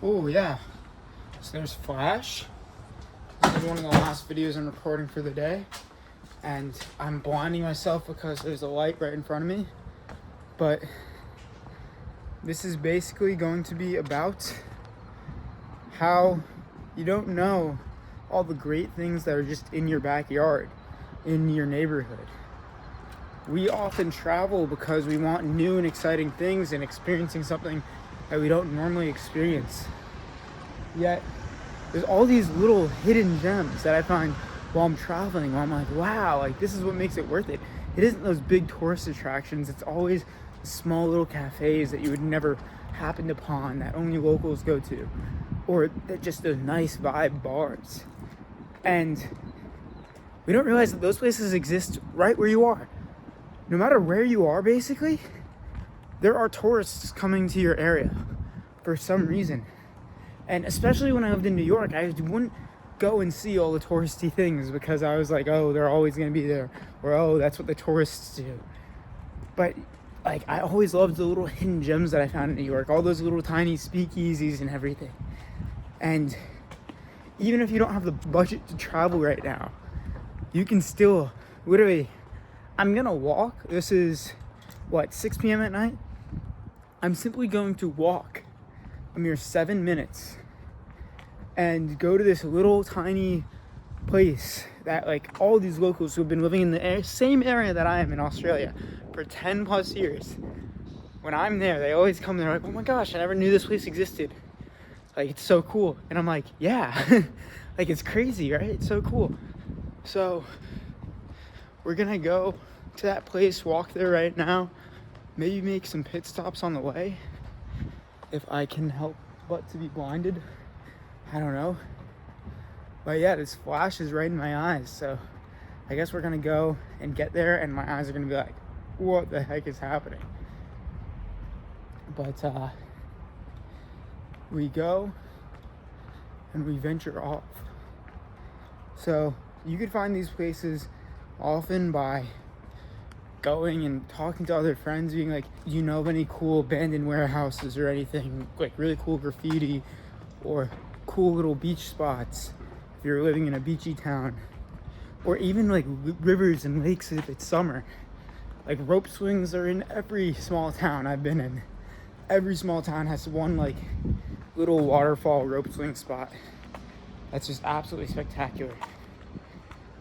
Oh yeah, so there's Flash. This is one of the last videos I'm recording for the day, and I'm blinding myself because there's a light right in front of me. But this is basically going to be about how you don't know all the great things that are just in your backyard, in your neighborhood. We often travel because we want new and exciting things and experiencing something that we don't normally experience. Yet, there's all these little hidden gems that I find while I'm traveling, where I'm like, wow, like this is what makes it worth it. It isn't those big tourist attractions, it's always small little cafes that you would never happen upon, that only locals go to, or just those nice vibe bars. And we don't realize that those places exist right where you are. No matter where you are, basically, there are tourists coming to your area for some reason. And especially when I lived in New York, I wouldn't go and see all the touristy things because I was like, oh, they're always going to be there, or oh, that's what the tourists do. But like, I always loved the little hidden gems that I found in New York, all those little tiny speakeasies and everything. And even if you don't have the budget to travel right now, you can still literally, I'm gonna walk. This is what, 6 p.m. at night? I'm simply going to walk a mere 7 minutes and go to this little tiny place that like all these locals who have been living in the same area that I am in Australia for 10 plus years. When I'm there, they always come there like, oh my gosh, I never knew this place existed. Like, it's so cool. And I'm like, yeah, like it's crazy, right? It's so cool. So we're gonna go to that place, walk there right now, maybe make some pit stops on the way if I can help but to be blinded. I don't know. But yeah, this flash is right in my eyes, so I guess we're gonna go and get there and my eyes are gonna be like, what the heck is happening? But we go and we venture off. So you could find these places often by going and talking to other friends, being like, you know of any cool abandoned warehouses or anything, like really cool graffiti or cool little beach spots if you're living in a beachy town, or even like rivers and lakes if it's summer. Like rope swings are in every small town I've been in. Every small town has one like little waterfall rope swing spot that's just absolutely spectacular.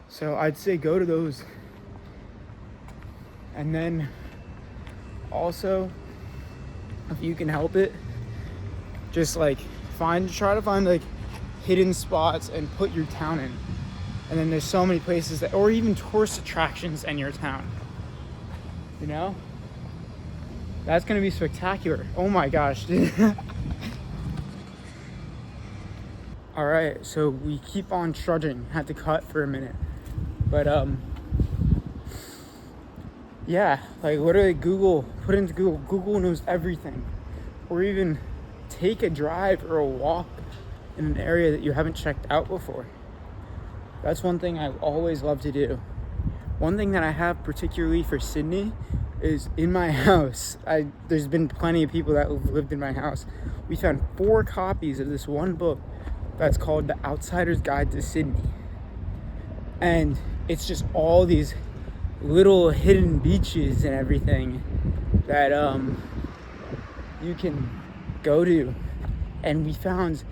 So I'd say go to those. And then also, if you can help it, just like try to find like hidden spots and put your town in. And then there's so many places that, or even tourist attractions in your town, you know? That's gonna be spectacular. Oh my gosh, dude. All right, so we keep on trudging. Had to cut for a minute, but yeah, like literally put into Google. Google knows everything. Or even take a drive or a walk in an area that you haven't checked out before. That's one thing I always love to do. One thing that I have particularly for Sydney is in my house. There's been plenty of people that have lived in my house. We found 4 copies of this one book that's called The Outsider's Guide to Sydney. And it's just all these little hidden beaches and everything that you can go to. And we found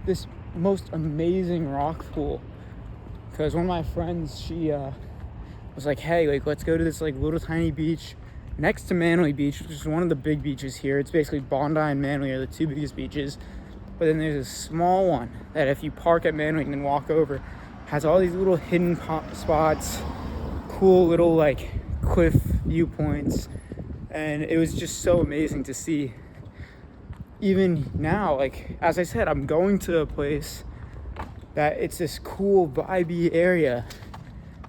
this most amazing rock pool because one of my friends, she was like, hey, like let's go to this like little tiny beach next to Manly Beach, which is one of the big beaches here. It's basically Bondi and Manly are the 2 biggest beaches, but then there's a small one that if you park at Manly and then walk over, has all these little hidden spots, cool little like cliff viewpoints, and it was just so amazing to see. Even now, like as I said, I'm going to a place that it's this cool vibey area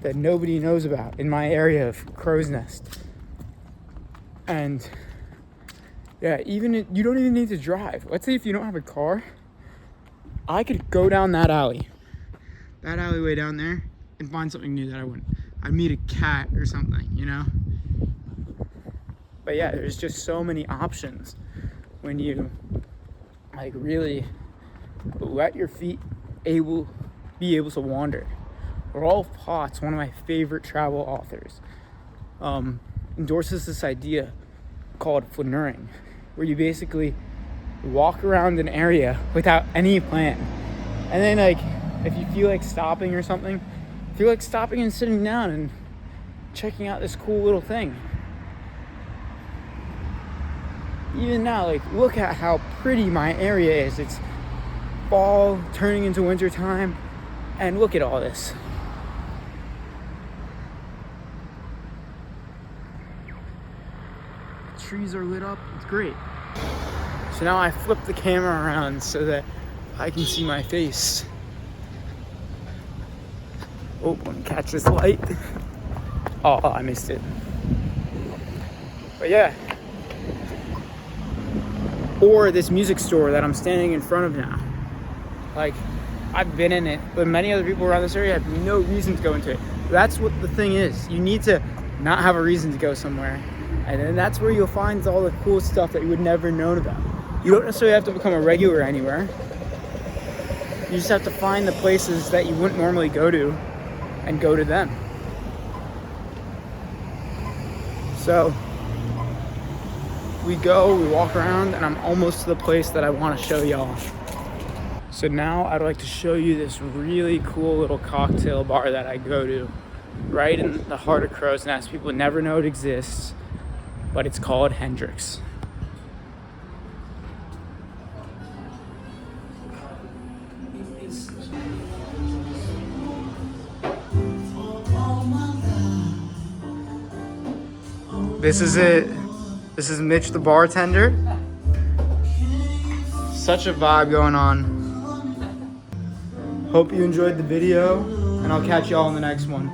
that nobody knows about in my area of Crow's Nest. And yeah, you don't even need to drive. Let's say if you don't have a car, I could go down that alleyway down there and find something new that I wouldn't. I'd meet a cat or something, you know? But yeah, there's just so many options when you like really let your feet be able to wander. Rolf Potts, one of my favorite travel authors, endorses this idea called flaneuring, where you basically walk around an area without any plan. And then, like, if you feel like stopping or something, feel like stopping and sitting down and checking out this cool little thing. Even now, like, look at how pretty my area is. It's fall turning into winter time, and look at all this. The trees are lit up. It's great. So now I flip the camera around so that I can see my face. Oh, let me catch this light. Oh, I missed it. But yeah. Or this music store that I'm standing in front of now. Like, I've been in it, but many other people around this area have no reason to go into it. That's what the thing is. You need to not have a reason to go somewhere. And then that's where you'll find all the cool stuff that you would never known about. You don't necessarily have to become a regular anywhere. You just have to find the places that you wouldn't normally go to and go to them. So we walk around, and I'm almost to the place that I want to show y'all. So now I'd like to show you this really cool little cocktail bar that I go to right in the heart of Crow's Nest. People never know it exists, but it's called Hendrix. This is it. This is Mitch the bartender. Such a vibe going on. Hope you enjoyed the video, and I'll catch y'all in the next one.